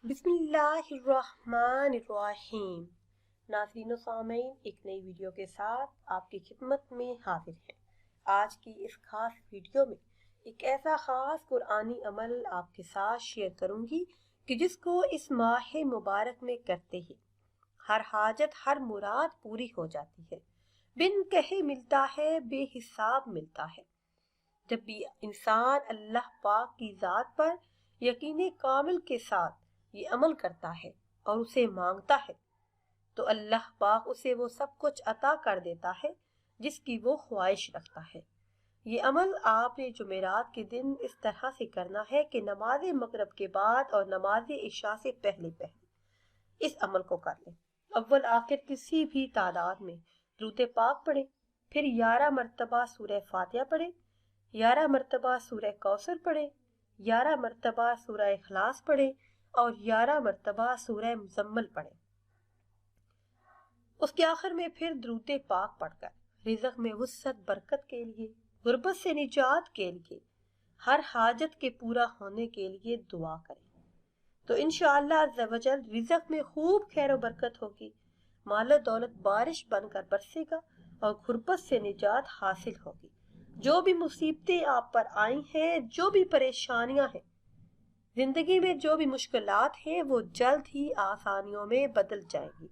बिस्मिल्लाहिर्रहमानिर्रहीम। नाज़रीन व सामीन, एक नई वीडियो के साथ आपकी खिदमत में हाजिर हैं। आज की इस खास वीडियो में एक ऐसा ख़ास कुरानी अमल आपके साथ शेयर करूंगी कि जिसको इस माह मुबारक में करते ही हर हाजत हर मुराद पूरी हो जाती है। बिन कहे मिलता है, बेहिसाब मिलता है। जब भी इंसान अल्लाह पाक की ज़ात पर यकीन कामिल के साथ ये अमल करता है और उसे मांगता है तो अल्लाह पाक उसे वो सब कुछ अता कर देता है जिसकी वो ख्वाहिश रखता है। ये अमल आपने जुमेरात के दिन इस तरह से करना है कि नमाज मगरिब के बाद और नमाज इशा से पहले पहले इस अमल को कर लें। अव्वल आखिर किसी भी तादाद में दुरूद पाक पढ़े, फिर 11 मरतबा सूरह फातिहा पढ़े, 11 मरतबा सूरह कौसर पढ़े, 11 मरतबा सूरह इखलास पढ़े और 11 मरतबा सूरह मुज़म्मिल पढ़े। उसके आखिर में फिर दुरूद पाक पढ़कर रिज़्क़ में वुसअत बरकत के लिए, गुर्बत से निजात के लिए, हर हाजत के पूरा होने के लिए दुआ करें तो इंशाअल्लाह अज़्ज़ा वजल रिज़्क़ में खूब खैर व बरकत होगी, माल दौलत बारिश बनकर बरसेगा और गुर्बत से निजात हासिल होगी। जो भी मुसीबतें आप पर आई हैं, जो भी परेशानियां हैं जिंदगी में, जो भी मुश्किलात हैं, वो जल्द ही आसानियों में बदल जाएंगी।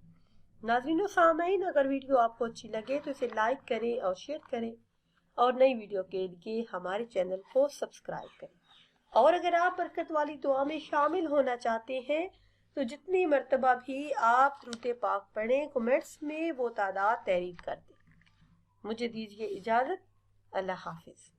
नाज़रीन व सामीन, अगर वीडियो आपको अच्छी लगे तो इसे लाइक करें और शेयर करें और नई वीडियो के लिए हमारे चैनल को सब्सक्राइब करें। और अगर आप बरकत वाली दुआ में शामिल होना चाहते हैं तो जितनी मर्तबा भी आप दुरूद पाक पढ़ें, कमेंट्स में वो तादाद तहरीर कर दें। मुझे दीजिए इजाज़त। अल्लाह हाफिज़।